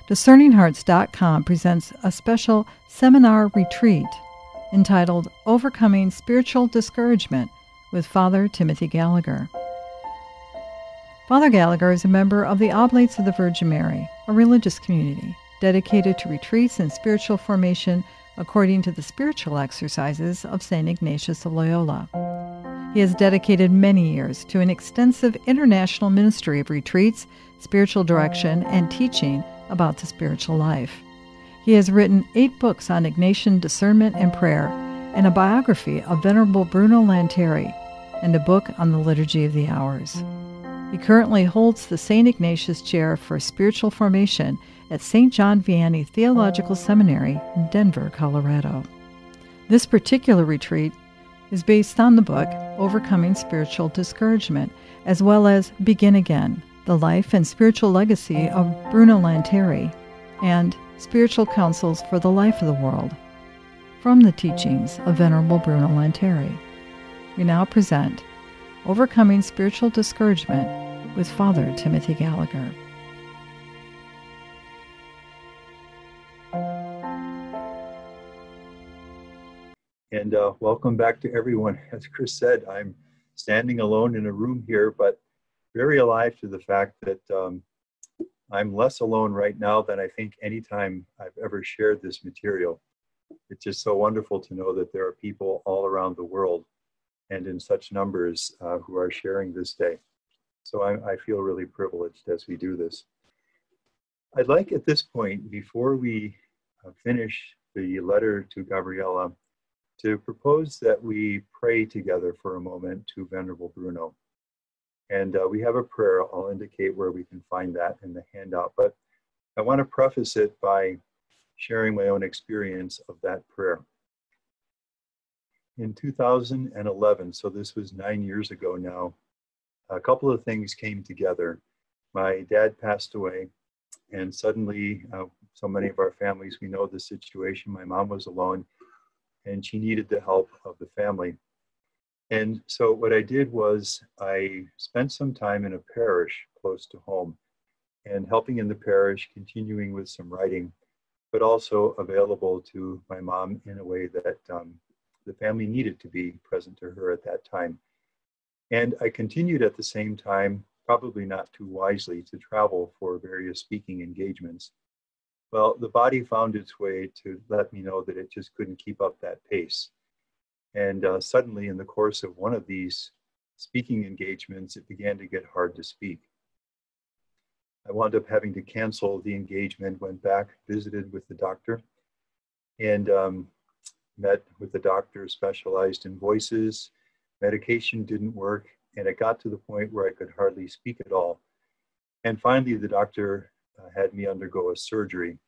DiscerningHearts.com presents a special seminar retreat entitled Overcoming Spiritual Discouragement with Father Timothy Gallagher. Father Gallagher is a member of the Oblates of the Virgin Mary, a religious community dedicated to retreats and spiritual formation according to the spiritual exercises of St. Ignatius of Loyola. He has dedicated many years to an extensive international ministry of retreats, spiritual direction, and teaching about the spiritual life. He has written 8 books on Ignatian discernment and prayer, and a biography of Venerable Bruno Lanteri, and a book on the Liturgy of the Hours. He currently holds the St. Ignatius Chair for Spiritual Formation at St. John Vianney Theological Seminary in Denver, Colorado. This particular retreat is based on the book Overcoming Spiritual Discouragement, as well as Begin Again, the life and spiritual legacy of Bruno Lanteri, and Spiritual Counsels for the Life of the World, from the teachings of Venerable Bruno Lanteri. We now present Overcoming Spiritual Discouragement with Father Timothy Gallagher. And welcome back to everyone. As Chris said, I'm standing alone in a room here, but very alive to the fact that I'm less alone right now than I think any time I've ever shared this material. It's just so wonderful to know that there are people all around the world and in such numbers who are sharing this day. So I feel really privileged as we do this. I'd like at this point, before we finish the letter to Gabriella, to propose that we pray together for a moment to Venerable Bruno. And we have a prayer. I'll indicate where we can find that in the handout. But I want to preface it by sharing my own experience of that prayer. In 2011, so this was 9 years ago now, a couple of things came together. My dad passed away, and suddenly, so many of our families, we know the situation. My mom was alone, and she needed the help of the family. And so what I did was I spent some time in a parish close to home and helping in the parish, continuing with some writing, but also available to my mom in a way that the family needed to be present to her at that time. And I continued at the same time, probably not too wisely, to travel for various speaking engagements. Well, the body found its way to let me know that it just couldn't keep up that pace. And suddenly, in the course of one of these speaking engagements, it began to get hard to speak. I wound up having to cancel the engagement, went back, visited with the doctor, and met with the doctor specialized in voices. Medication didn't work, and it got to the point where I could hardly speak at all. And finally, the doctor had me undergo a surgery.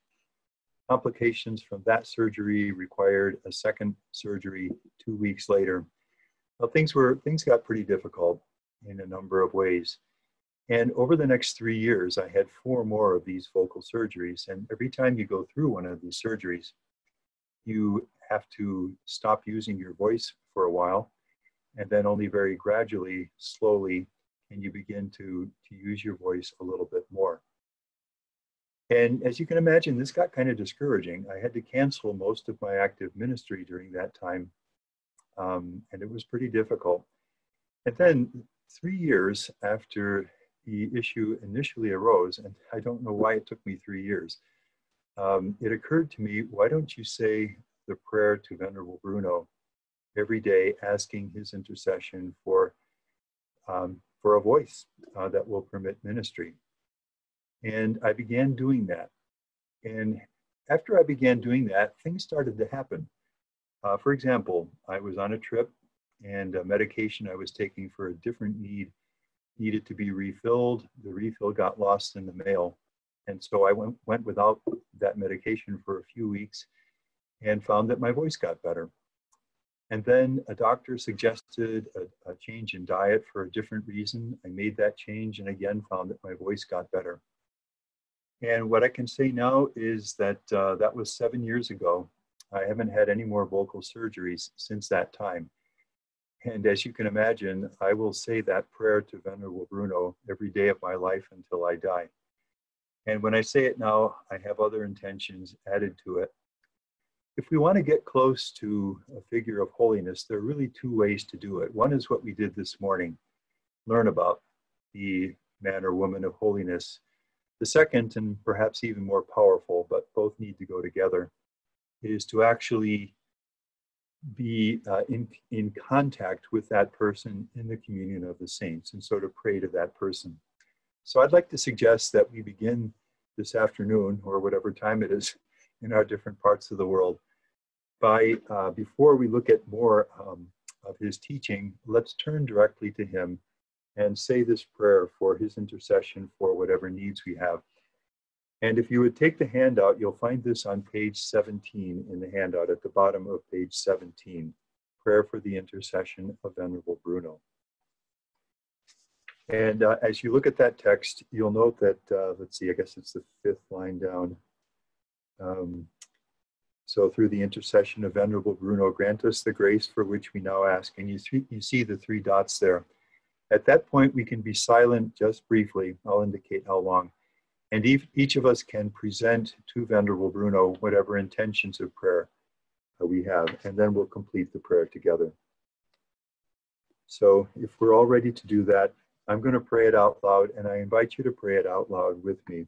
Complications from that surgery required a second surgery 2 weeks later. Well, things got pretty difficult in a number of ways. And over the next 3 years, I had 4 more of these vocal surgeries. And every time you go through one of these surgeries, you have to stop using your voice for a while, and then only very gradually, slowly, can you begin to use your voice a little bit more. And as you can imagine, this got kind of discouraging. I had to cancel most of my active ministry during that time, and it was pretty difficult. And then 3 years after the issue initially arose, and I don't know why it took me 3 years, it occurred to me, why don't you say the prayer to Venerable Bruno every day, asking his intercession for a voice that will permit ministry. And I began doing that. And after I began doing that, things started to happen. For example, I was on a trip, and a medication I was taking for a different need needed to be refilled. The refill got lost in the mail. And so I went without that medication for a few weeks and found that my voice got better. And then a doctor suggested a change in diet for a different reason. I made that change and again found that my voice got better. And what I can say now is that that was 7 years ago. I haven't had any more vocal surgeries since that time. And as you can imagine, I will say that prayer to Venerable Bruno every day of my life until I die. And when I say it now, I have other intentions added to it. If we want to get close to a figure of holiness, there are really two ways to do it. One is what we did this morning, learn about the man or woman of holiness. The second, and perhaps even more powerful, but both need to go together, is to actually be in contact with that person in the communion of the saints and sort of pray to that person. So I'd like to suggest that we begin this afternoon, or whatever time it is in our different parts of the world, by, before we look at more of his teaching, let's turn directly to him and say this prayer for his intercession for whatever needs we have. And if you would take the handout, you'll find this on page 17 in the handout at the bottom of page 17, Prayer for the Intercession of Venerable Bruno. And as you look at that text, you'll note that, let's see, I guess it's the 5th line down. So through the intercession of Venerable Bruno, grant us the grace for which we now ask. And you see the 3 dots there. At that point, we can be silent just briefly. I'll indicate how long. And each of us can present to Venerable Bruno whatever intentions of prayer we have, and then we'll complete the prayer together. So if we're all ready to do that, I'm going to pray it out loud, and I invite you to pray it out loud with me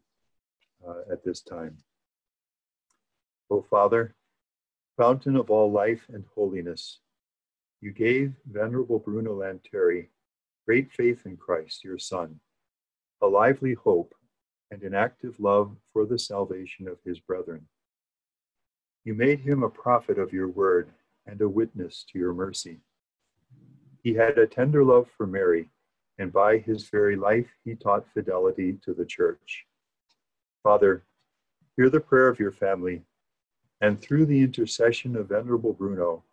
at this time. O Father, fountain of all life and holiness, you gave Venerable Bruno Lanteri great faith in Christ, your Son, a lively hope, and an active love for the salvation of his brethren. You made him a prophet of your word and a witness to your mercy. He had a tender love for Mary, and by his very life he taught fidelity to the Church. Father, hear the prayer of your family, and through the intercession of Venerable Bruno,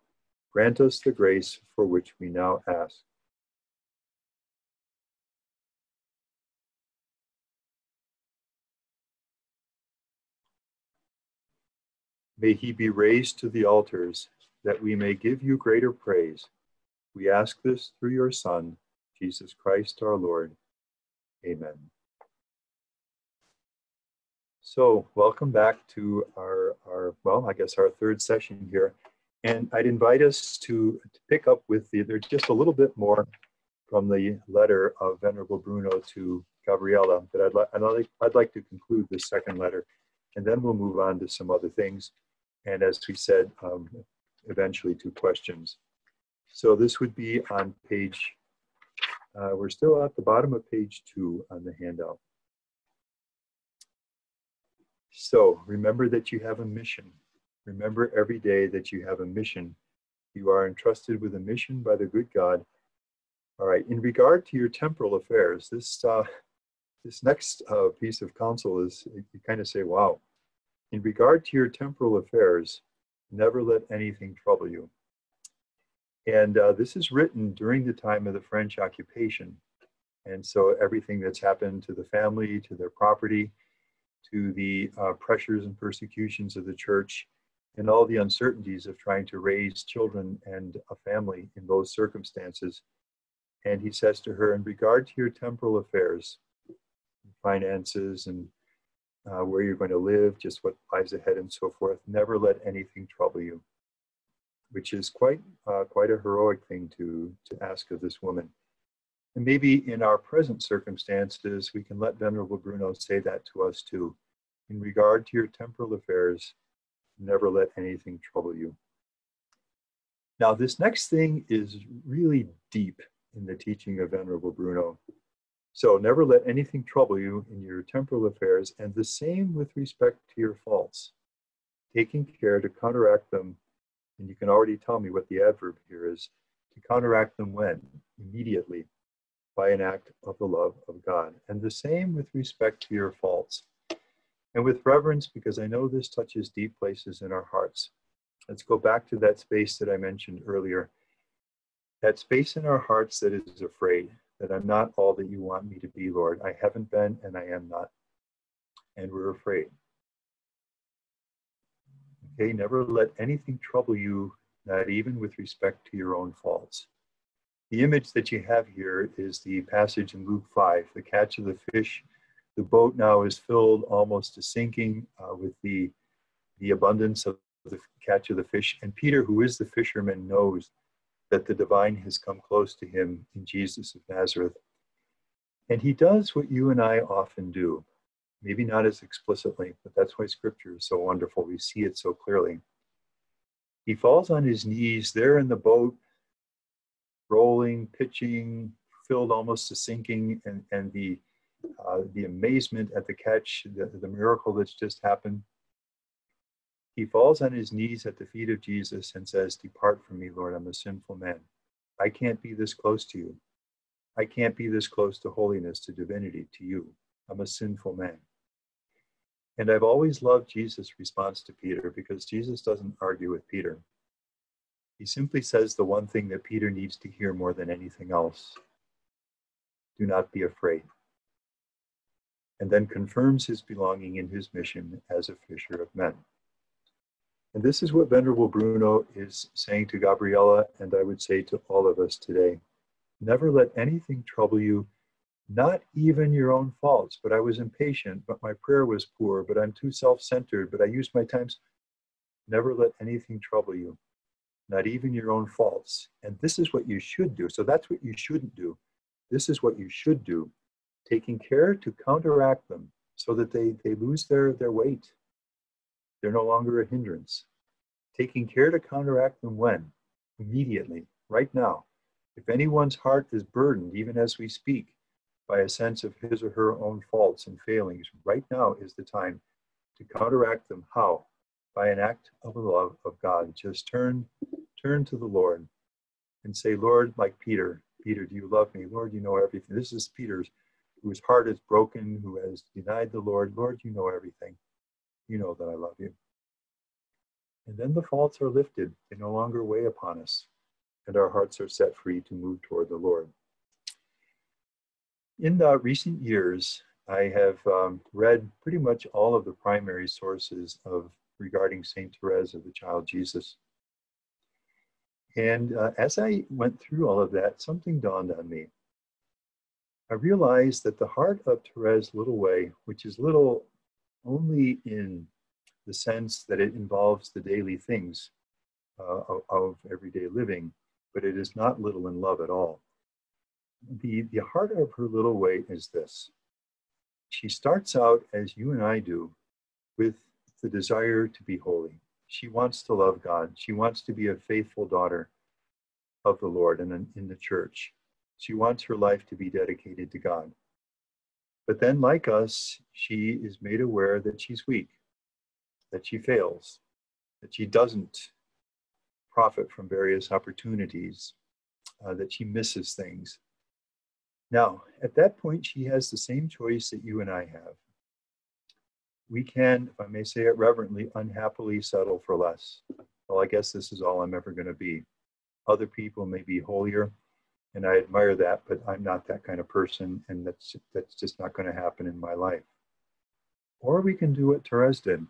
grant us the grace for which we now ask. May he be raised to the altars, that we may give you greater praise. We ask this through your Son, Jesus Christ our Lord. Amen. So, welcome back to our 3rd session here. And I'd invite us to pick up with there's just a little bit more from the letter of Venerable Bruno to Gabriella, but I'd like to conclude this second letter, and then we'll move on to some other things. And as we said, eventually to questions. So this would be on page, we're still at the bottom of page 2 on the handout. So remember that you have a mission. Remember every day that you have a mission. You are entrusted with a mission by the good God. All right, in regard to your temporal affairs, this next piece of counsel is, you kind of say, wow. In regard to your temporal affairs, never let anything trouble you. And this is written during the time of the French occupation. And so everything that's happened to the family, to their property, to the pressures and persecutions of the church, and all the uncertainties of trying to raise children and a family in those circumstances. And he says to her, in regard to your temporal affairs, finances and where you're going to live, just what lies ahead and so forth, never let anything trouble you, which is quite a heroic thing to ask of this woman. And maybe in our present circumstances, we can let Venerable Bruno say that to us too. In regard to your temporal affairs, never let anything trouble you. Now, this next thing is really deep in the teaching of Venerable Bruno. So never let anything trouble you in your temporal affairs, and the same with respect to your faults, taking care to counteract them. And you can already tell me what the adverb here is, to counteract them when? Immediately, by an act of the love of God. And the same with respect to your faults. And with reverence, because I know this touches deep places in our hearts. Let's go back to that space that I mentioned earlier. That space in our hearts that is afraid, that I'm not all that you want me to be, Lord. I haven't been and I am not. And we're afraid. Okay, never let anything trouble you, not even with respect to your own faults. The image that you have here is the passage in Luke 5, the catch of the fish The boat now is filled almost to sinking with the abundance of the catch of the fish. And Peter, who is the fisherman, knows that the divine has come close to him in Jesus of Nazareth. And he does what you and I often do. Maybe not as explicitly, but that's why Scripture is so wonderful. We see it so clearly. He falls on his knees there in the boat, rolling, pitching, filled almost to sinking, and the amazement at the catch, the miracle that's just happened. He falls on his knees at the feet of Jesus and says, "Depart from me, Lord, I'm a sinful man. I can't be this close to you. I can't be this close to holiness, to divinity, to you. I'm a sinful man." And I've always loved Jesus' response to Peter, because Jesus doesn't argue with Peter. He simply says the one thing that Peter needs to hear more than anything else: do not be afraid. And then confirms his belonging in his mission as a fisher of men. And this is what Venerable Bruno is saying to Gabriella, and I would say to all of us today. Never let anything trouble you, not even your own faults. But I was impatient, but my prayer was poor, but I'm too self-centered, but I used my times. Never let anything trouble you, not even your own faults. And this is what you should do. So that's what you shouldn't do. This is what you should do, taking care to counteract them so that they lose their weight. They're no longer a hindrance. Taking care to counteract them when? Immediately, right now. If anyone's heart is burdened, even as we speak, by a sense of his or her own faults and failings, right now is the time to counteract them. How? By an act of the love of God. Just turn to the Lord and say, Lord, like Peter, do you love me? Lord, you know everything. This is Peter's, whose heart is broken, who has denied the Lord. Lord, you know everything. You know that I love you. And then the faults are lifted. They no longer weigh upon us, and our hearts are set free to move toward the Lord. In recent years, I have read pretty much all of the primary sources regarding Saint Therese of the Child Jesus. And as I went through all of that, something dawned on me. I realized that the heart of Therese Little Way, which is little only in the sense that it involves the daily things of everyday living, but it is not little in love at all. The heart of her little way is this. She starts out, as you and I do, with the desire to be holy. She wants to love God. She wants to be a faithful daughter of the Lord and in the church. She wants her life to be dedicated to God. But then, like us, she is made aware that she's weak, that she fails, that she doesn't profit from various opportunities, that she misses things. Now, at that point, she has the same choice that you and I have. We can, if I may say it reverently, unhappily settle for less. Well, I guess this is all I'm ever going to be. Other people may be holier, and I admire that, but I'm not that kind of person, and that's just not going to happen in my life. Or we can do what Therese did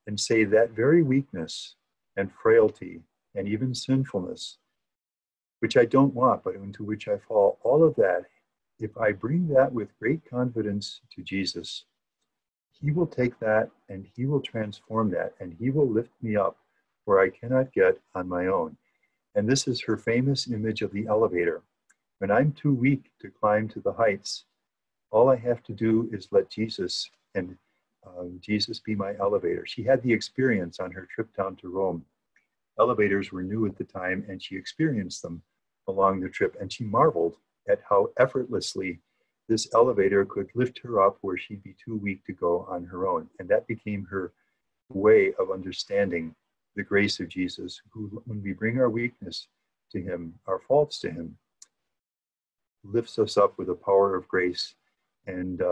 and say that very weakness and frailty and even sinfulness, which I don't want, but into which I fall, all of that, if I bring that with great confidence to Jesus, he will take that and he will transform that and he will lift me up where I cannot get on my own. And this is her famous image of the elevator. When I'm too weak to climb to the heights, all I have to do is let Jesus and Jesus be my elevator. She had the experience on her trip down to Rome. Elevators were new at the time, and she experienced them along the trip, and she marveled at how effortlessly this elevator could lift her up where she'd be too weak to go on her own. And that became her way of understanding the grace of Jesus, who, when we bring our weakness to him, our faults to him, lifts us up with the power of grace and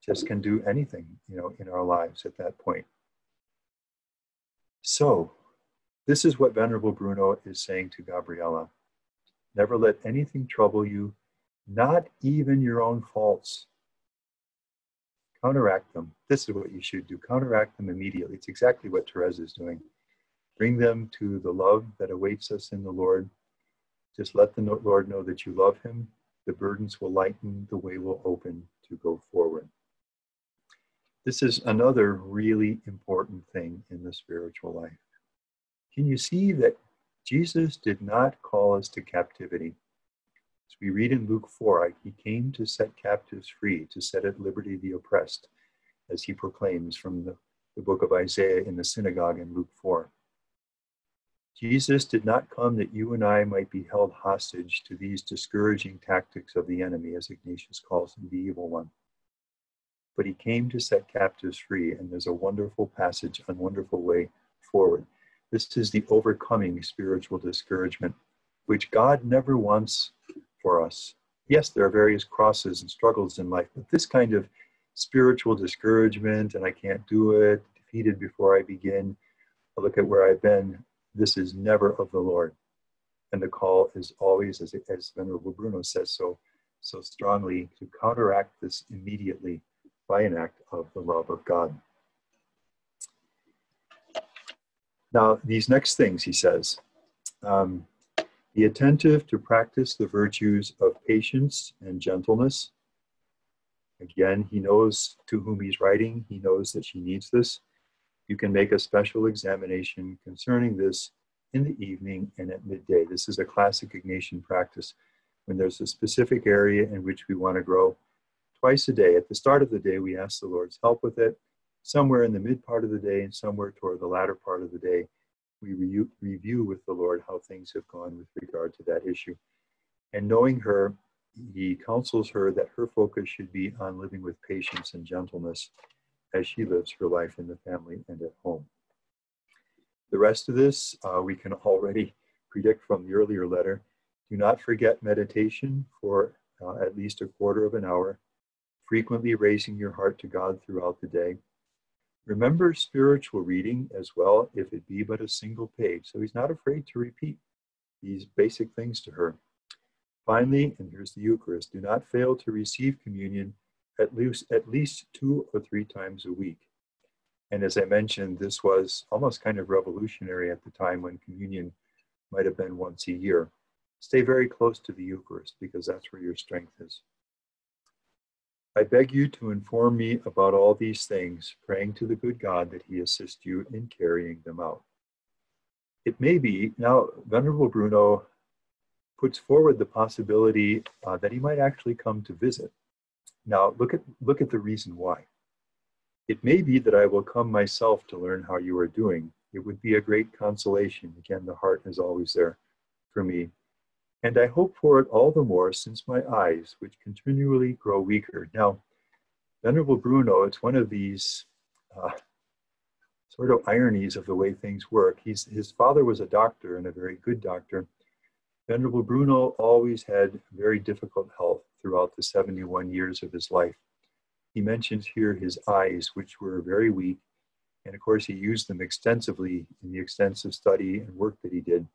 just can do anything, in our lives at that point. So, this is what Venerable Bruno is saying to Gabriella. Never let anything trouble you, not even your own faults. Counteract them. This is what you should do. Counteract them immediately. It's exactly what Therese is doing. Bring them to the love that awaits us in the Lord. Just let the Lord know that you love him. The burdens will lighten, the way will open to go forward. This is another really important thing in the spiritual life. Can you see that Jesus did not call us to captivity? As we read in Luke 4, he came to set captives free, to set at liberty the oppressed, as he proclaims from the book of Isaiah in the synagogue in Luke 4. Jesus did not come that you and I might be held hostage to these discouraging tactics of the enemy, as Ignatius calls him, the evil one. But he came to set captives free, and there's a wonderful passage, a wonderful way forward. This is the overcoming spiritual discouragement, which God never wants for us. Yes, there are various crosses and struggles in life, but this kind of spiritual discouragement, and I can't do it, defeated before I begin, I look at where I've been, this is never of the Lord. And the call is always, as Venerable Bruno says so strongly, to counteract this immediately by an act of the love of God. Now, these next things, he says, be attentive to practice the virtues of patience and gentleness. Again, he knows to whom he's writing. He knows that she needs this. You can make a special examination concerning this in the evening and at midday. This is a classic Ignatian practice when there's a specific area in which we want to grow. Twice a day, at the start of the day, we ask the Lord's help with it. Somewhere in the mid part of the day and somewhere toward the latter part of the day, we review with the Lord how things have gone with regard to that issue. And knowing her, he counsels her that her focus should be on living with patience and gentleness as she lives her life in the family and at home. The rest of this, we can already predict from the earlier letter. Do not forget meditation for at least a quarter of an hour, frequently raising your heart to God throughout the day. Remember spiritual reading as well, if it be but a single page. So he's not afraid to repeat these basic things to her. Finally, and here's the Eucharist, do not fail to receive communion at least 2 or 3 times a week. And as I mentioned, this was almost kind of revolutionary at the time when communion might have been once a year. Stay very close to the Eucharist because that's where your strength is. I beg you to inform me about all these things, praying to the good God that he assist you in carrying them out. It may be, now Venerable Bruno puts forward the possibility that he might actually come to visit. Now look at the reason why. It may be that I will come myself to learn how you are doing. It would be a great consolation. Again, the heart is always there for me. And I hope for it all the more since my eyes, which continually grow weaker. Now, Venerable Bruno, it's one of these sort of ironies of the way things work. His father was a doctor and a very good doctor. Venerable Bruno always had very difficult health throughout the 71 years of his life. He mentions here his eyes, which were very weak. And of course, he used them extensively in the extensive study and work that he did.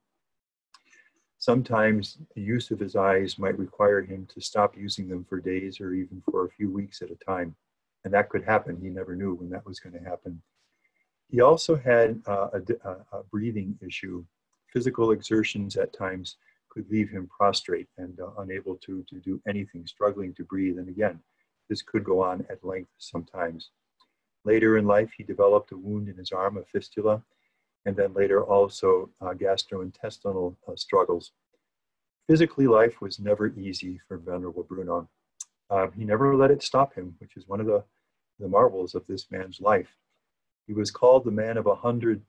Sometimes the use of his eyes might require him to stop using them for days or even for a few weeks at a time. And that could happen. He never knew when that was going to happen. He also had a breathing issue. Physical exertions at times could leave him prostrate and unable to do anything, struggling to breathe. And again, this could go on at length sometimes. Later in life, he developed a wound in his arm, a fistula, and then later also gastrointestinal struggles. Physically, life was never easy for Venerable Bruno. He never let it stop him, which is one of the marvels of this man's life. He was called the man of 100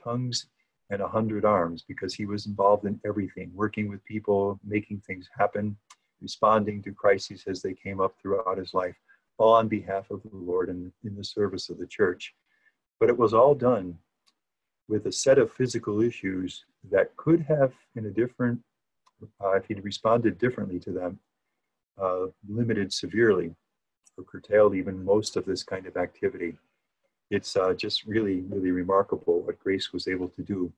tongues and 100 arms because he was involved in everything, working with people, making things happen, responding to crises as they came up throughout his life, all on behalf of the Lord and in the service of the church. But it was all done with a set of physical issues that could have, in a different, if he'd responded differently to them, limited severely or curtailed even most of this kind of activity. It's just really, really remarkable what Grace was able to do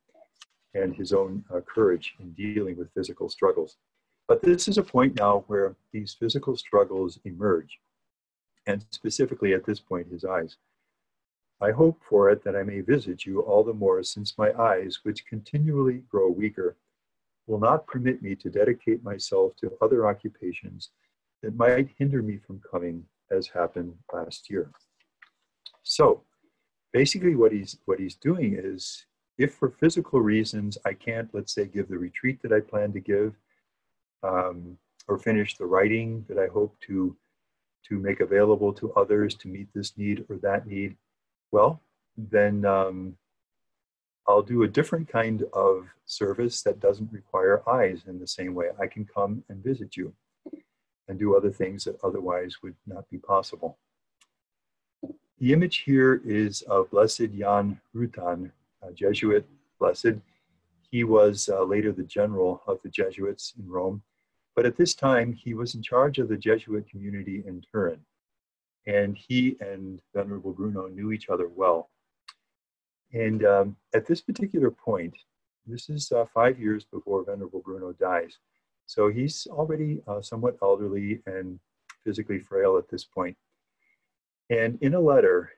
and his own courage in dealing with physical struggles. But this is a point now where these physical struggles emerge, and specifically at this point, his eyes. I hope for it that I may visit you all the more since my eyes, which continually grow weaker, will not permit me to dedicate myself to other occupations that might hinder me from coming, as happened last year. So basically what he's doing is, if for physical reasons I can't, let's say, give the retreat that I plan to give, or finish the writing that I hope to make available to others to meet this need or that need, well, then I'll do a different kind of service that doesn't require eyes in the same way. I can come and visit you and do other things that otherwise would not be possible. The image here is of Blessed Jan Rutan, a Jesuit blessed. He was later the general of the Jesuits in Rome, but at this time he was in charge of the Jesuit community in Turin, and he and Venerable Bruno knew each other well. And at this particular point, this is 5 years before Venerable Bruno dies, so he's already somewhat elderly and physically frail at this point. And in a letter,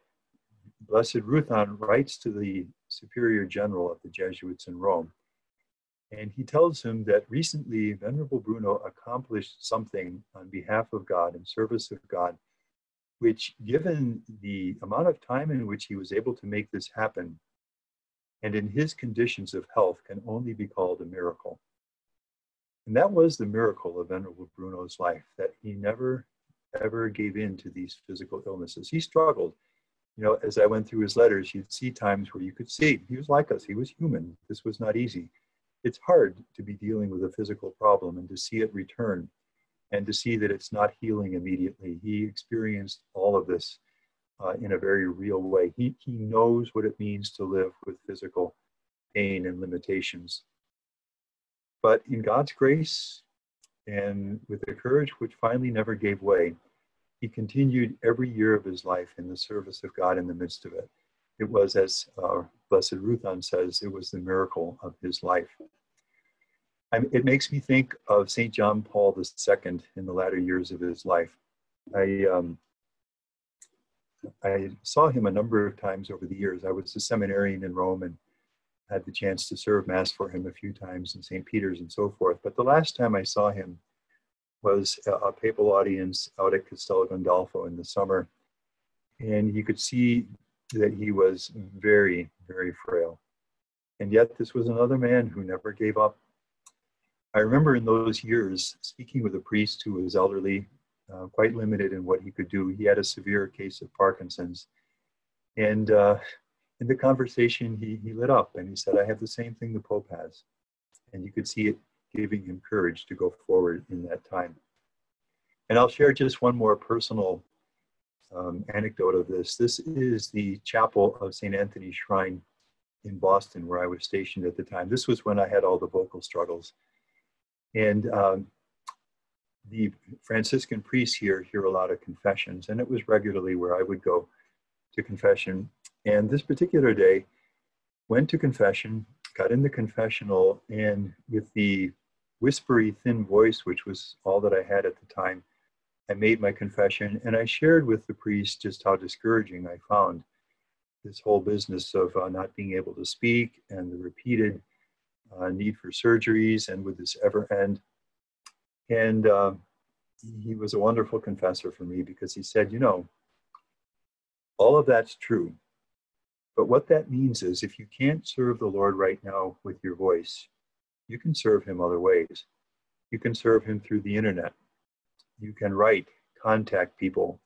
Blessed Rutan writes to the Superior General of the Jesuits in Rome, and he tells him that recently Venerable Bruno accomplished something on behalf of God, in service of God, which, given the amount of time in which he was able to make this happen, and in his conditions of health, can only be called a miracle. And that was the miracle of Venerable Bruno's life, that he never, ever gave in to these physical illnesses. He struggled. You know, as I went through his letters, you'd see times where you could see he was like us. He was human. This was not easy. It's hard to be dealing with a physical problem and to see it return and to see that it's not healing immediately. He experienced all of this in a very real way. He knows what it means to live with physical pain and limitations. But in God's grace and with a courage which finally never gave way, he continued every year of his life in the service of God in the midst of it. It was, as Blessed Rutan says, it was the miracle of his life. It makes me think of St. John Paul II in the latter years of his life. I saw him a number of times over the years. I was a seminarian in Rome and had the chance to serve Mass for him a few times in St. Peter's and so forth. But the last time I saw him was a papal audience out at Castel Gandolfo in the summer. And you could see that he was very, very frail. And yet this was another man who never gave up. I remember in those years speaking with a priest who was elderly, quite limited in what he could do. He had a severe case of Parkinson's. And in the conversation, he lit up and he said, I have the same thing the Pope has. And you could see it giving him courage to go forward in that time. And I'll share just one more personal anecdote of this. This is the chapel of St. Anthony's Shrine in Boston, where I was stationed at the time. This was when I had all the vocal struggles. And the Franciscan priests here hear a lot of confessions, and it was regularly where I would go to confession. And this particular day, went to confession, got in the confessional, and with the whispery, thin voice, which was all that I had at the time, I made my confession, and I shared with the priest just how discouraging I found this whole business of not being able to speak and the repeated need for surgeries and with this ever end. And he was a wonderful confessor for me, because he said, you know, all of that's true. But what that means is, if you can't serve the Lord right now with your voice, you can serve him other ways. You can serve him through the internet. You can write, contact people.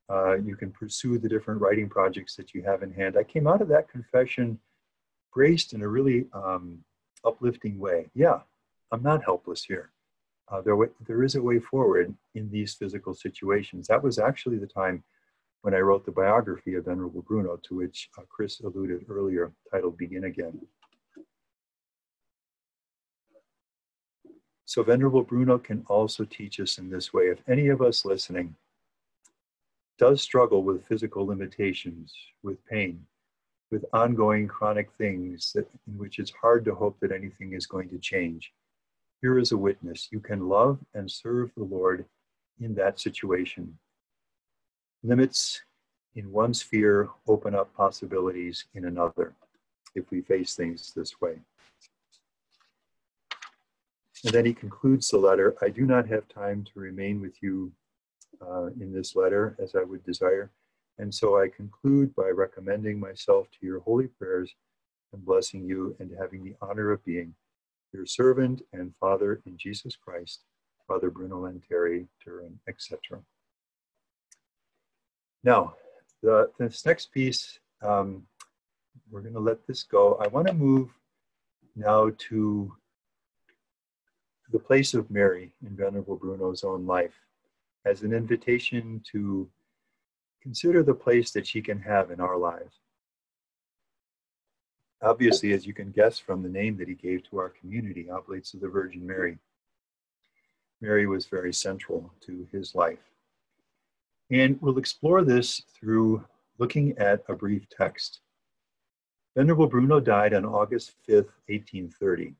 You can pursue the different writing projects that you have in hand. I came out of that confession braced in a really uplifting way. Yeah, I'm not helpless here. There is a way forward in these physical situations. That was actually the time when I wrote the biography of Venerable Bruno, to which Chris alluded earlier, titled Begin Again. So Venerable Bruno can also teach us in this way. If any of us listening does struggle with physical limitations, with pain, with ongoing chronic things in which it's hard to hope that anything is going to change, here is a witness. You can love and serve the Lord in that situation. Limits in one sphere open up possibilities in another, if we face things this way. And then he concludes the letter. I do not have time to remain with you in this letter as I would desire. And so I conclude by recommending myself to your holy prayers and blessing you and having the honor of being your servant and father in Jesus Christ, Father Bruno Lanteri, Turin, etc. Now, this next piece, we're going to let this go. I want to move now to the place of Mary in Venerable Bruno's own life as an invitation to consider the place that she can have in our lives. Obviously, as you can guess from the name that he gave to our community, Oblates of the Virgin Mary, Mary was very central to his life. And we'll explore this through looking at a brief text. Venerable Bruno died on August 5th, 1830.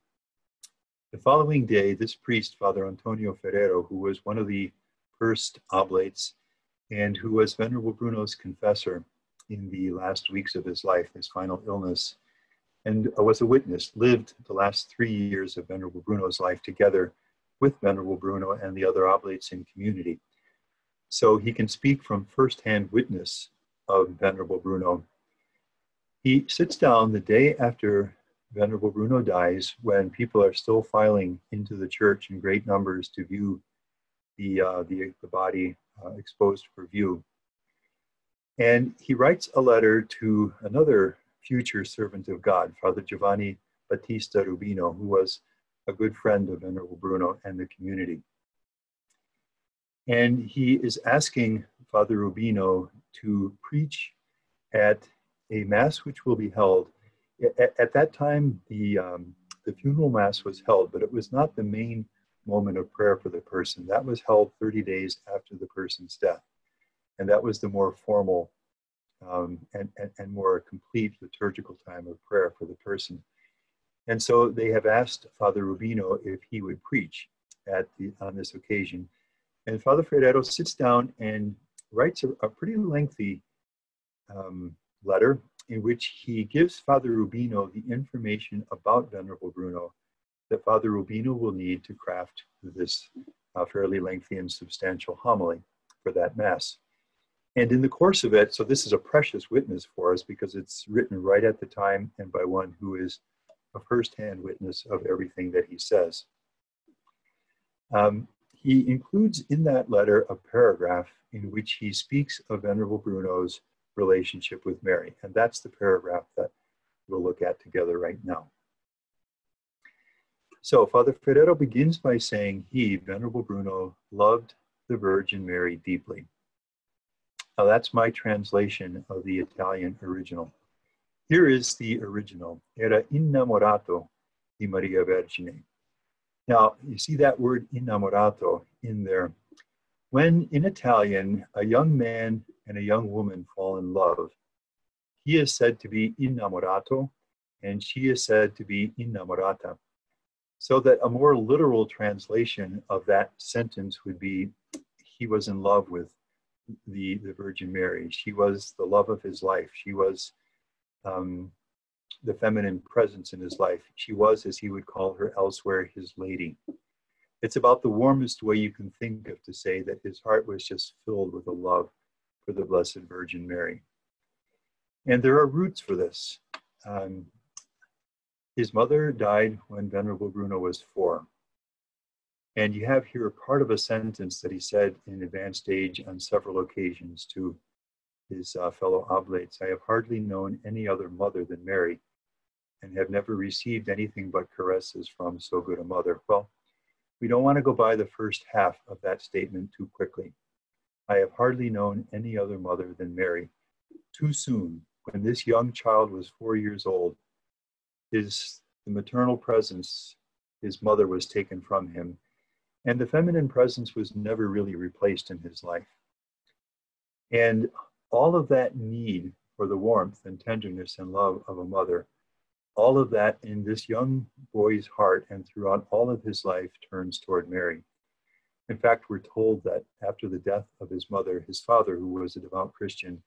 The following day, this priest, Father Antonio Ferrero, who was one of the first oblates and who was Venerable Bruno's confessor in the last weeks of his life, his final illness, and was a witness, lived the last 3 years of Venerable Bruno's life together with Venerable Bruno and the other oblates in community. So he can speak from firsthand witness of Venerable Bruno. He sits down the day after Venerable Bruno dies, when people are still filing into the church in great numbers to view the body exposed for view. And he writes a letter to another future servant of God, Father Giovanni Battista Rubino, who was a good friend of Venerable Bruno and the community. And he is asking Father Rubino to preach at a mass which will be held. At that time, the funeral mass was held, but it was not the main moment of prayer for the person. That was held 30 days after the person's death. And that was the more formal and more complete liturgical time of prayer for the person. And so they have asked Father Rubino if he would preach on this occasion. And Father Ferrero sits down and writes a pretty lengthy letter in which he gives Father Rubino the information about Venerable Bruno that Father Rubino will need to craft this fairly lengthy and substantial homily for that Mass. And in the course of it, so this is a precious witness for us because it's written right at the time and by one who is a first-hand witness of everything that he says. He includes in that letter a paragraph in which he speaks of Venerable Bruno's relationship with Mary. And that's the paragraph that we'll look at together right now. So Father Ferrero begins by saying he, Venerable Bruno, loved the Virgin Mary deeply. Now that's my translation of the Italian original. Here is the original. Era innamorato di Maria Vergine. Now, you see that word innamorato in there. When in Italian, a young man and a young woman fall in love, he is said to be innamorato and she is said to be innamorata. So that a more literal translation of that sentence would be, he was in love with the Virgin Mary. She was the love of his life. She was the feminine presence in his life. She was, as he would call her elsewhere, his lady. It's about the warmest way you can think of to say that his heart was just filled with a love for the Blessed Virgin Mary. And there are roots for this. His mother died when Venerable Bruno was 4. And you have here part of a sentence that he said in advanced age on several occasions to his fellow oblates. I have hardly known any other mother than Mary, and have never received anything but caresses from so good a mother. Well, we don't want to go by the first half of that statement too quickly. I have hardly known any other mother than Mary. Too soon, when this young child was 4 years old, the maternal presence, his mother, was taken from him, and the feminine presence was never really replaced in his life. And all of that need for the warmth and tenderness and love of a mother, all of that in this young boy's heart and throughout all of his life turns toward Mary. In fact, we're told that after the death of his mother, his father, who was a devout Christian,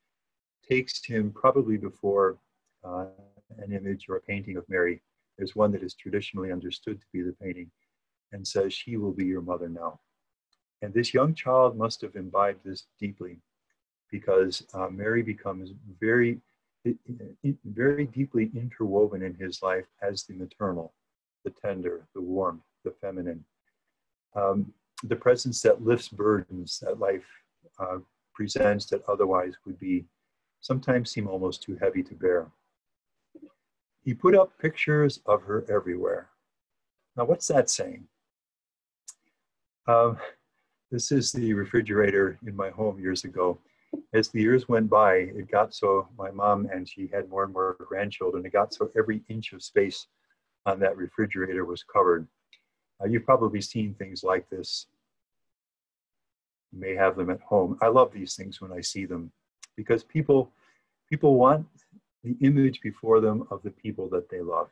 takes him probably before an image or a painting of Mary. There's one that is traditionally understood to be the painting, and says, she will be your mother now. And this young child must have imbibed this deeply, because Mary becomes very, very deeply interwoven in his life as the maternal, the tender, the warm, the feminine, the presence that lifts burdens that life presents that otherwise would be sometimes seem almost too heavy to bear. He put up pictures of her everywhere. Now, what's that saying? This is the refrigerator in my home years ago. As the years went by, it got so, my mom, and she had more and more grandchildren, it got so every inch of space on that refrigerator was covered. You've probably seen things like this. You may have them at home. I love these things when I see them because people want the image before them of the people that they love.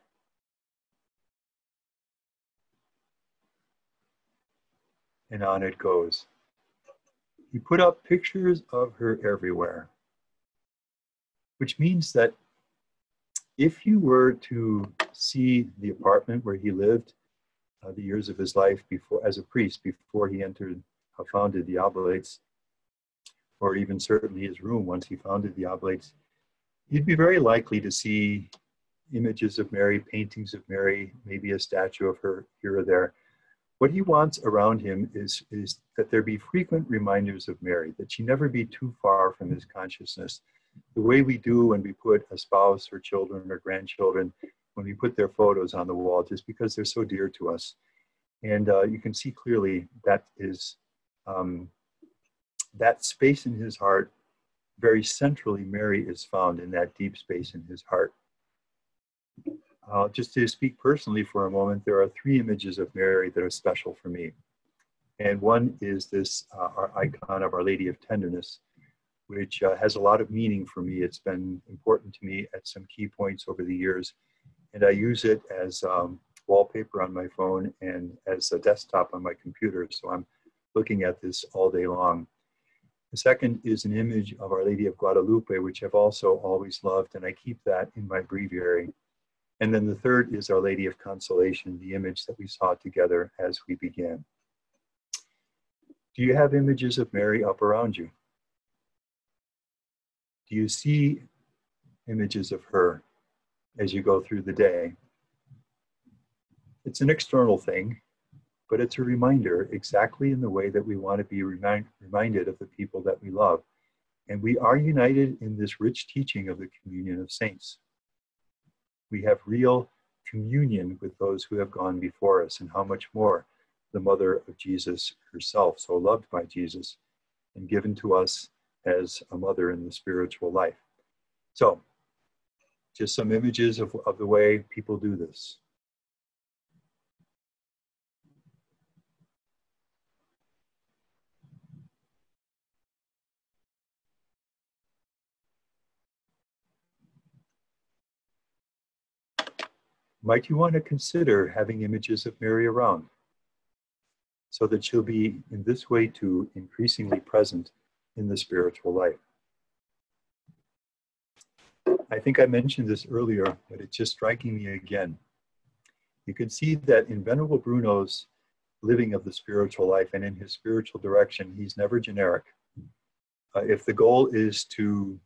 And on it goes. He put up pictures of her everywhere, which means that if you were to see the apartment where he lived, the years of his life before, as a priest, before he founded the Oblates, or even certainly his room once he founded the Oblates, you'd be very likely to see images of Mary, paintings of Mary, maybe a statue of her here or there. What he wants around him is that there be frequent reminders of Mary, that she never be too far from his consciousness. The way we do when we put a spouse or children or grandchildren, when we put their photos on the wall, just because they're so dear to us. And you can see clearly that is that space in his heart, very centrally, Mary is found in that deep space in his heart. Just to speak personally for a moment, there are 3 images of Mary that are special for me. And one is this our icon of Our Lady of Tenderness, which has a lot of meaning for me. It's been important to me at some key points over the years. And I use it as wallpaper on my phone and as a desktop on my computer. So I'm looking at this all day long. The second is an image of Our Lady of Guadalupe, which I've also always loved, and I keep that in my breviary. And then the third is Our Lady of Consolation, the image that we saw together as we began. Do you have images of Mary up around you? Do you see images of her as you go through the day? It's an external thing, but it's a reminder exactly in the way that we want to be reminded of the people that we love. And we are united in this rich teaching of the communion of saints. We have real communion with those who have gone before us, and how much more the mother of Jesus herself, so loved by Jesus and given to us as a mother in the spiritual life. So, just some images of the way people do this. Might you want to consider having images of Mary around so that she'll be in this way too increasingly present in the spiritual life? I think I mentioned this earlier, but it's just striking me again. You can see that in Venerable Bruno's living of the spiritual life and in his spiritual direction, he's never generic. If the goal is to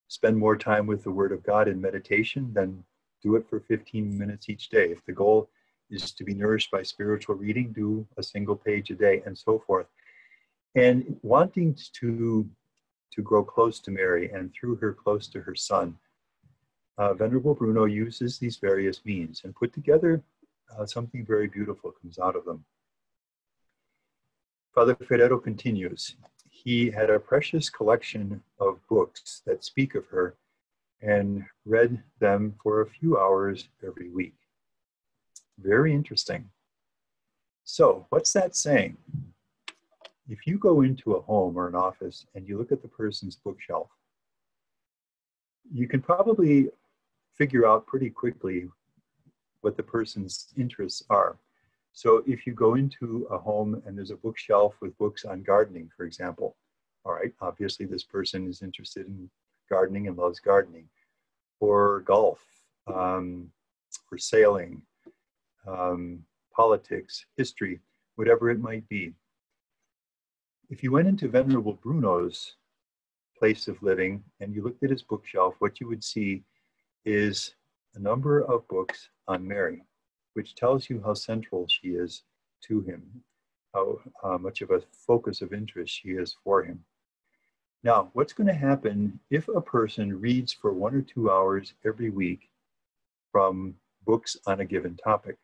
spend more time with the Word of God in meditation, then do it for 15 minutes each day. If the goal is to be nourished by spiritual reading, do a single page a day, and so forth. And wanting to grow close to Mary and through her close to her Son, Venerable Bruno uses these various means and put together something very beautiful comes out of them. Father Ferrero continues. He had a precious collection of books that speak of her and read them for a few hours every week. Very interesting. So, what's that saying? If you go into a home or an office and you look at the person's bookshelf, you can probably figure out pretty quickly what the person's interests are. So if you go into a home and there's a bookshelf with books on gardening, for example, all right, obviously this person is interested in gardening and loves gardening, or golf, or sailing, politics, history, whatever it might be. If you went into Venerable Bruno's place of living and you looked at his bookshelf, what you would see is a number of books on Mary, which tells you how central she is to him, how much of a focus of interest she is for him. Now, what's going to happen if a person reads for 1 or 2 hours every week from books on a given topic?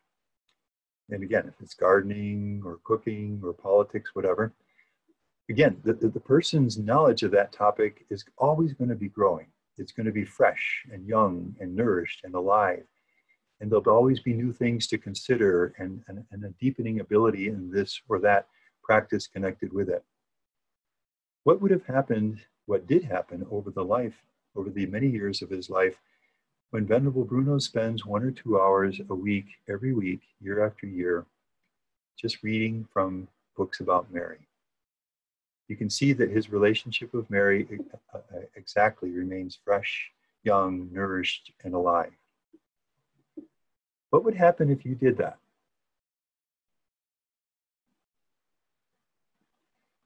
And again, if it's gardening or cooking or politics, whatever, again, the person's knowledge of that topic is always going to be growing. It's going to be fresh and young and nourished and alive. And there'll always be new things to consider and a deepening ability in this or that practice connected with it. What would have happened, what did happen over the many years of his life, when Venerable Bruno spends 1 or 2 hours a week, every week, year after year, just reading from books about Mary? You can see that his relationship with Mary exactly remains fresh, young, nourished, and alive. What would happen if you did that?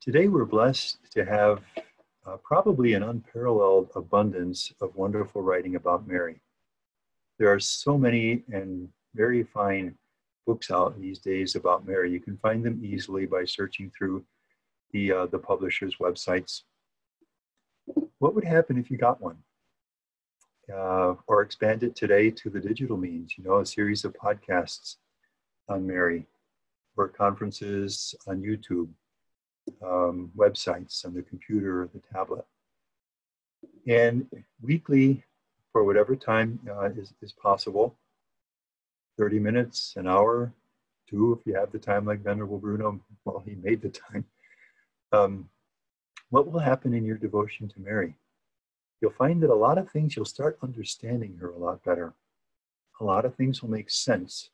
Today we're blessed to have probably an unparalleled abundance of wonderful writing about Mary. There are so many and very fine books out these days about Mary. You can find them easily by searching through the publishers' websites. What would happen if you got one? Or expand it today to the digital means, a series of podcasts on Mary, or conferences on YouTube, websites on the computer or the tablet. And weekly, for whatever time is possible, 30 minutes, an hour, 2 if you have the time like Venerable Bruno, well, he made the time. What will happen in your devotion to Mary? You'll find that a lot of things, you'll start understanding her a lot better. A lot of things will make sense.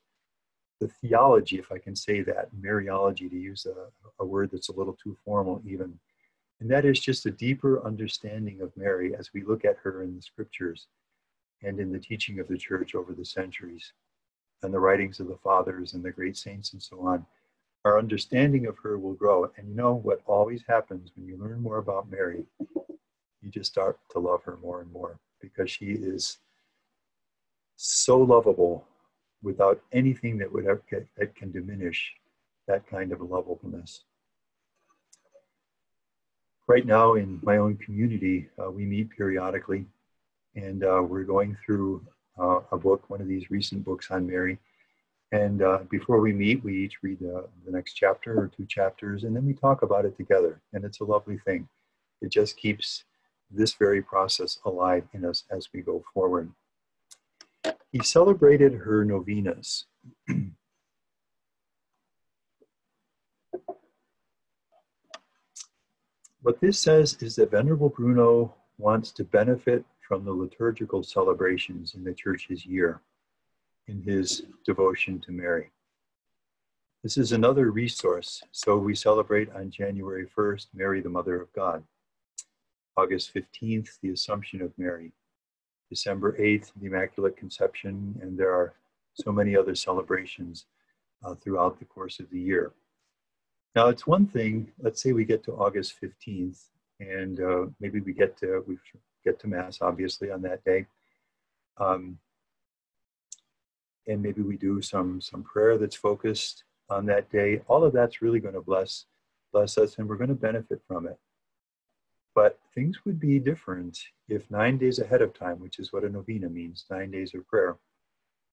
The theology, if I can say that, Mariology, to use a word that's a little too formal even, and that is just a deeper understanding of Mary as we look at her in the scriptures and in the teaching of the church over the centuries and the writings of the fathers and the great saints and so on. Our understanding of her will grow. And what always happens when you learn more about Mary, you just start to love her more and more, because she is so lovable without anything that can diminish that kind of lovableness. Right now in my own community, we meet periodically, and we're going through a book, one of these recent books on Mary. And before we meet, we each read the next chapter or 2 chapters, and then we talk about it together. And it's a lovely thing. It just keeps this very process alive in us as we go forward. He celebrated her novenas. What this says is that Venerable Bruno wants to benefit from the liturgical celebrations in the church's year in his devotion to Mary. This is another resource. So we celebrate on January 1st, Mary, the Mother of God. August 15th, the Assumption of Mary. December 8th, the Immaculate Conception, and there are so many other celebrations throughout the course of the year. Now, it's one thing, let's say we get to August 15th, and maybe we get to Mass, obviously, on that day. And maybe we do some prayer that's focused on that day. All of that's really going to bless us, and we're going to benefit from it. But things would be different if 9 days ahead of time, which is what a novena means, 9 days of prayer,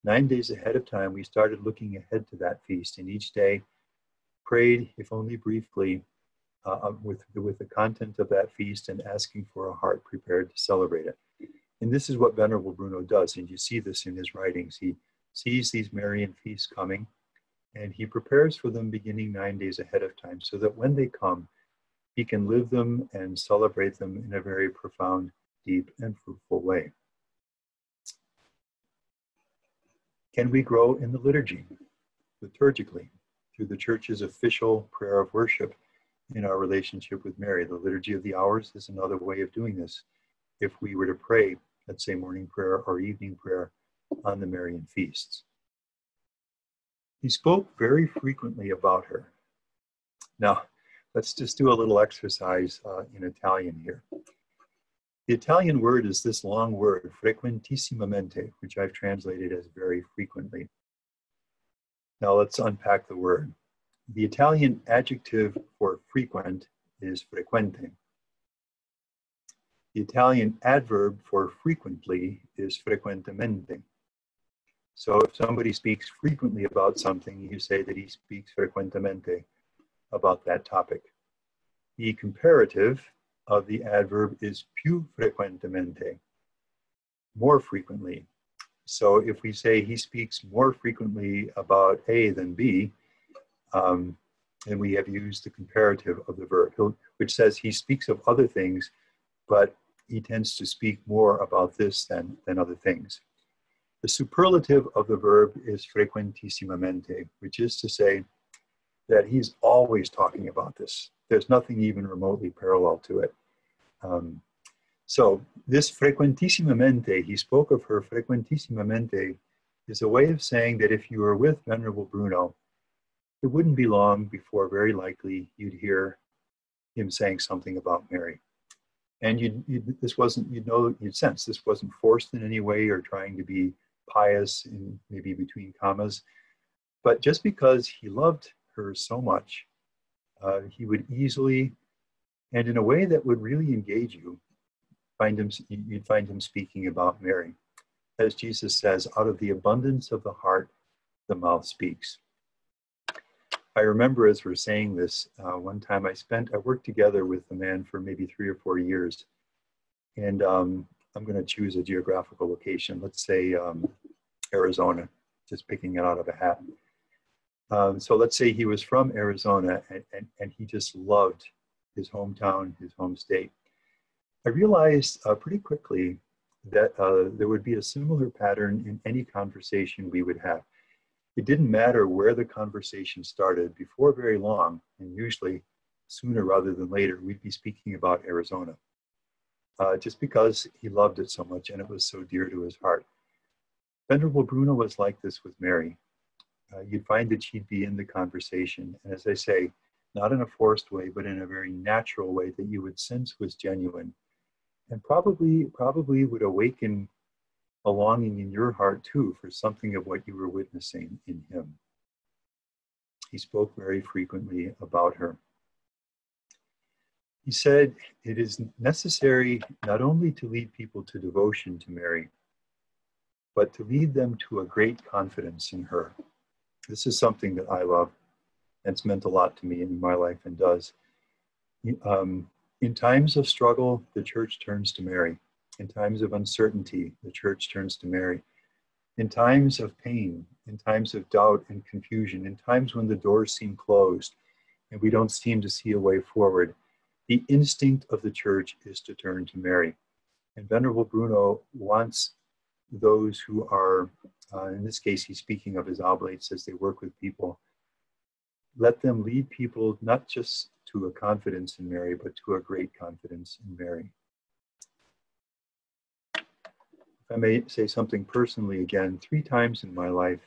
9 days ahead of time, we started looking ahead to that feast, and each day prayed, if only briefly, with the content of that feast and asking for a heart prepared to celebrate it. And this is what Venerable Bruno does, and you see this in his writings. He sees these Marian feasts coming, and he prepares for them beginning 9 days ahead of time, so that when they come, he can live them and celebrate them in a very profound, deep, and fruitful way. Can we grow in the liturgy, liturgically, through the Church's official prayer of worship in our relationship with Mary? The Liturgy of the Hours is another way of doing this. If we were to pray, let's say morning prayer or evening prayer on the Marian feasts. He spoke very frequently about her. Now, Let's just do a little exercise in Italian here. The Italian word is this long word, frequentissimamente, which I've translated as very frequently. Now let's unpack the word. The Italian adjective for frequent is frequente. The Italian adverb for frequently is frequentemente. So if somebody speaks frequently about something, you say that he speaks frequentemente about that topic. The comparative of the adverb is più frequentemente, more frequently. So if we say he speaks more frequently about A than B, then we have used the comparative of the verb, which says he speaks of other things, but he tends to speak more about this than other things. The superlative of the verb is frequentissimamente, which is to say that he's always talking about this. There's nothing even remotely parallel to it. So this frequentissimamente, he spoke of her frequentissimamente, is a way of saying that if you were with Venerable Bruno, it wouldn't be long before very likely you'd hear him saying something about Mary. And you'd sense this wasn't forced in any way or trying to be pious in maybe between commas, but just because he loved her so much, he would easily, and in a way that would really engage you, you'd find him speaking about Mary. As Jesus says, out of the abundance of the heart, the mouth speaks. I remember as we're saying this, one time I worked together with a man for maybe 3 or 4 years. And I'm going to choose a geographical location. Let's say Arizona, just picking it out of a hat. So let's say he was from Arizona and he just loved his hometown, his home state. I realized pretty quickly that there would be a similar pattern in any conversation we would have. It didn't matter where the conversation started. Before very long, and usually sooner rather than later, we'd be speaking about Arizona. Just because he loved it so much and it was so dear to his heart. Venerable Bruno was like this with Mary. You'd find that she'd be in the conversation. And as I say, not in a forced way, but in a very natural way that you would sense was genuine. And probably would awaken a longing in your heart too for something of what you were witnessing in him. He spoke very frequently about her. He said, it is necessary not only to lead people to devotion to Mary, but to lead them to a great confidence in her. This is something that I love, and it's meant a lot to me in my life and does. In times of struggle, the church turns to Mary. In times of uncertainty, the church turns to Mary. In times of pain, in times of doubt and confusion, in times when the doors seem closed and we don't seem to see a way forward, the instinct of the church is to turn to Mary. And Venerable Bruno wants those who are, in this case, he's speaking of his oblates as they work with people, let them lead people not just to a confidence in Mary, but to a great confidence in Mary. If I may say something personally again, 3 times in my life,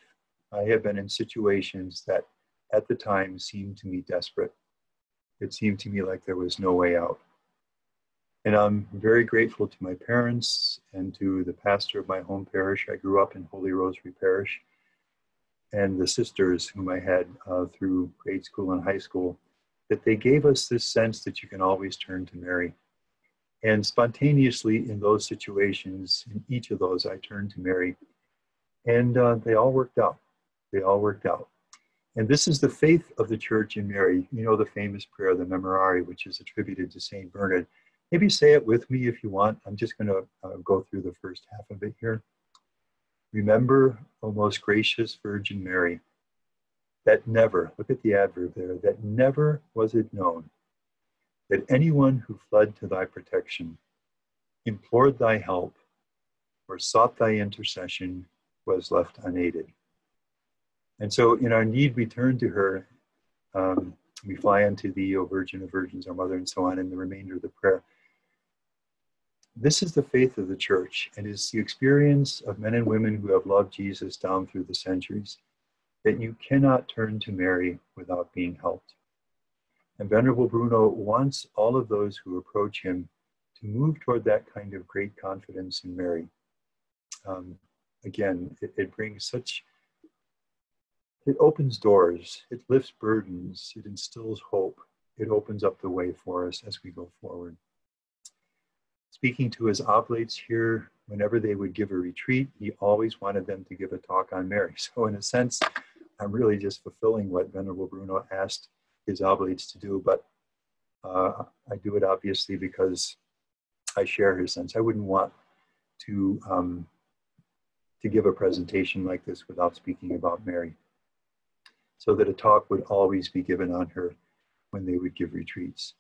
I have been in situations that at the time seemed to me desperate. It seemed to me like there was no way out. And I'm very grateful to my parents and to the pastor of my home parish. I grew up in Holy Rosary Parish, and the sisters whom I had through grade school and high school, that they gave us this sense that you can always turn to Mary. And spontaneously in those situations, in each of those, I turned to Mary. And they all worked out. They all worked out. And this is the faith of the church in Mary. You know the famous prayer, the Memorare, which is attributed to Saint Bernard. Maybe say it with me if you want. I'm just going to go through the first half of it here. Remember, O most gracious Virgin Mary, that never, look at the adverb there, that never was it known that anyone who fled to thy protection, implored thy help, or sought thy intercession was left unaided. And so in our need, we turn to her. We fly unto thee, O Virgin of Virgins, our Mother, and so on in the remainder of the prayer. This is the faith of the church, and is the experience of men and women who have loved Jesus down through the centuries, that you cannot turn to Mary without being helped. And Venerable Bruno wants all of those who approach him to move toward that kind of great confidence in Mary. Again, it brings it opens doors, it lifts burdens, it instills hope, it opens up the way for us as we go forward. Speaking to his oblates here, whenever they would give a retreat, he always wanted them to give a talk on Mary. So in a sense, I'm really just fulfilling what Venerable Bruno asked his oblates to do, but I do it obviously because I share his sense. I wouldn't want to give a presentation like this without speaking about Mary, so that a talk would always be given on her when they would give retreats.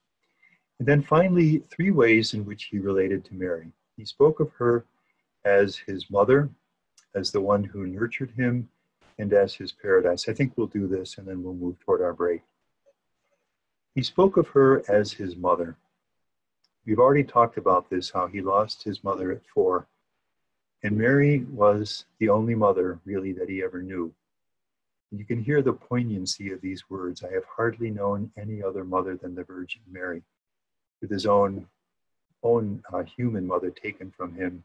And then finally, 3 ways in which he related to Mary. He spoke of her as his mother, as the one who nurtured him, and as his paradise. I think we'll do this and then we'll move toward our break. He spoke of her as his mother. We've already talked about this, how he lost his mother at 4. And Mary was the only mother, really, that he ever knew. You can hear the poignancy of these words. I have hardly known any other mother than the Virgin Mary, with his own human mother taken from him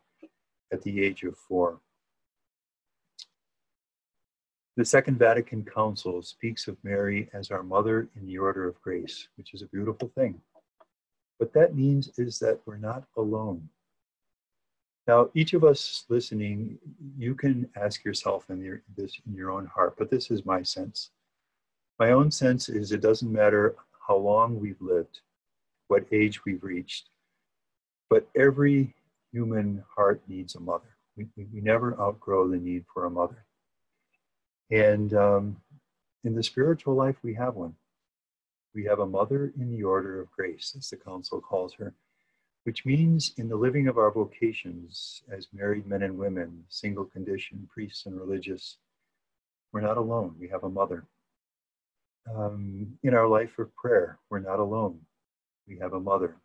at the age of 4. The Second Vatican Council speaks of Mary as our mother in the order of grace, which is a beautiful thing. What that means is that we're not alone. Now, each of us listening, you can ask yourself in your own heart, but this is my sense. My own sense is it doesn't matter how long we've lived, what age we've reached, but every human heart needs a mother. We never outgrow the need for a mother. And in the spiritual life, we have one. We have a mother in the order of grace, as the council calls her, which means in the living of our vocations as married men and women, single condition, priests and religious, we're not alone. We have a mother. In our life of prayer, we're not alone. We have a mother.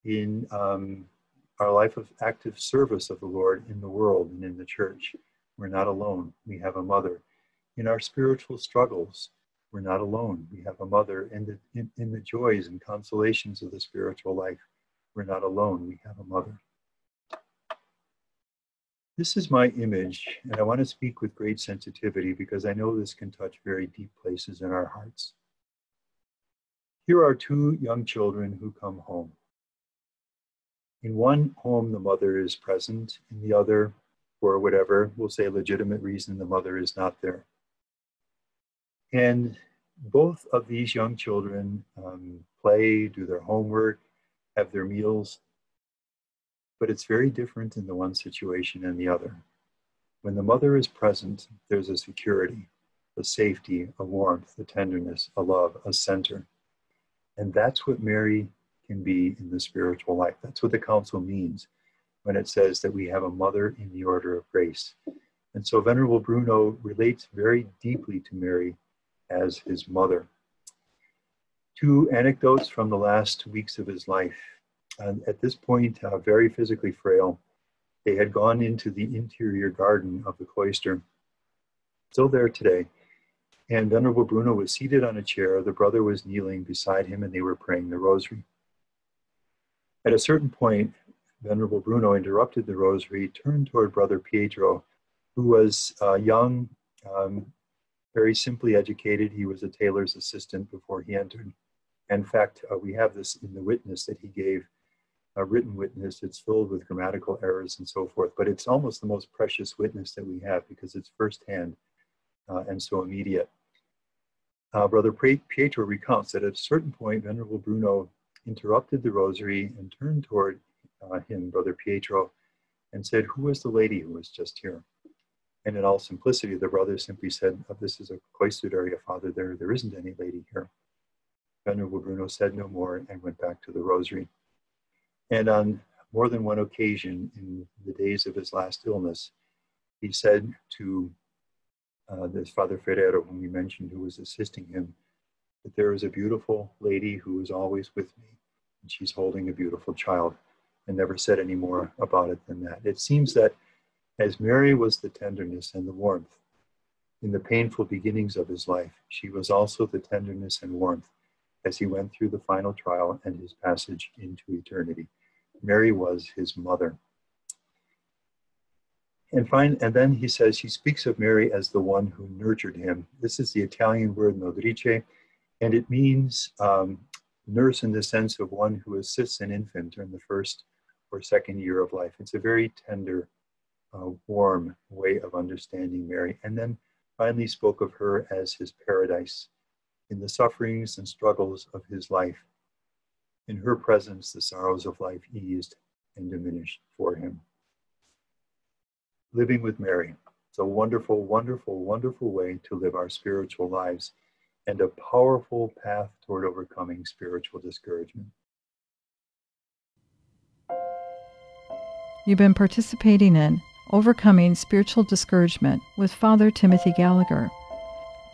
In our life of active service of the Lord in the world and in the church, we're not alone. We have a mother. In our spiritual struggles, we're not alone. We have a mother. In the joys and consolations of the spiritual life, we're not alone. We have a mother. This is my image, and I want to speak with great sensitivity because I know this can touch very deep places in our hearts. Here are 2 young children who come home. In one home, the mother is present. In the other, for whatever, we'll say legitimate reason, the mother is not there. And both of these young children play, do their homework, have their meals, but it's very different in the one situation and the other. When the mother is present, there's a security, a safety, a warmth, a tenderness, a love, a center. And that's what Mary can be in the spiritual life. That's what the council means when it says that we have a mother in the order of grace. And so Venerable Bruno relates very deeply to Mary as his mother. 2 anecdotes from the last weeks of his life. And at this point, very physically frail, they had gone into the interior garden of the cloister, still there today. And Venerable Bruno was seated on a chair. The brother was kneeling beside him, and they were praying the Rosary. At a certain point, Venerable Bruno interrupted the Rosary, turned toward Brother Pietro, who was young, very simply educated. He was a tailor's assistant before he entered. In fact, we have this in the witness that he gave, a written witness. It's filled with grammatical errors and so forth, but it's almost the most precious witness that we have because it's firsthand and so immediate. Brother Pietro recounts that at a certain point, Venerable Bruno interrupted the Rosary and turned toward him, Brother Pietro, and said, "Who was the lady who was just here?" And in all simplicity, the brother simply said, "This is a cloistered area, Father. There isn't any lady here." Venerable Bruno said no more and went back to the Rosary. And on more than one occasion in the days of his last illness, he said to this Father Ferrero, whom we mentioned, who was assisting him, that there is a beautiful lady who is always with me, and she's holding a beautiful child, and never said any more about it than that. It seems that as Mary was the tenderness and the warmth in the painful beginnings of his life, she was also the tenderness and warmth as he went through the final trial and his passage into eternity. Mary was his mother. And then he says, he speaks of Mary as the one who nurtured him. This is the Italian word nodrice, and it means nurse in the sense of one who assists an infant during the first or second year of life. It's a very tender, warm way of understanding Mary. And then finally spoke of her as his paradise in the sufferings and struggles of his life. In her presence, the sorrows of life eased and diminished for him. Living with Mary. It's a wonderful, wonderful, wonderful way to live our spiritual lives and a powerful path toward overcoming spiritual discouragement. You've been participating in Overcoming Spiritual Discouragement with Father Timothy Gallagher.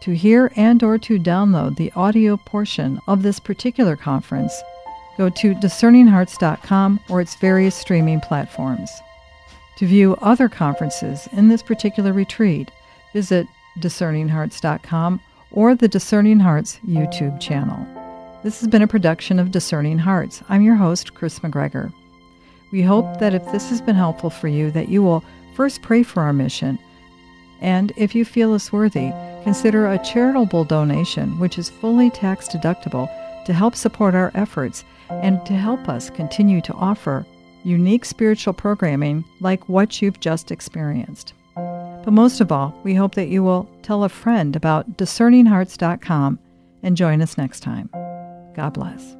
To hear and or to download the audio portion of this particular conference, go to discerninghearts.com or its various streaming platforms. To view other conferences in this particular retreat, visit discerninghearts.com or the Discerning Hearts YouTube channel. This has been a production of Discerning Hearts. I'm your host, Chris McGregor. We hope that if this has been helpful for you, that you will first pray for our mission, and if you feel us worthy, consider a charitable donation, which is fully tax deductible, to help support our efforts and to help us continue to offer unique spiritual programming like what you've just experienced. But most of all, we hope that you will tell a friend about discerninghearts.com and join us next time. God bless.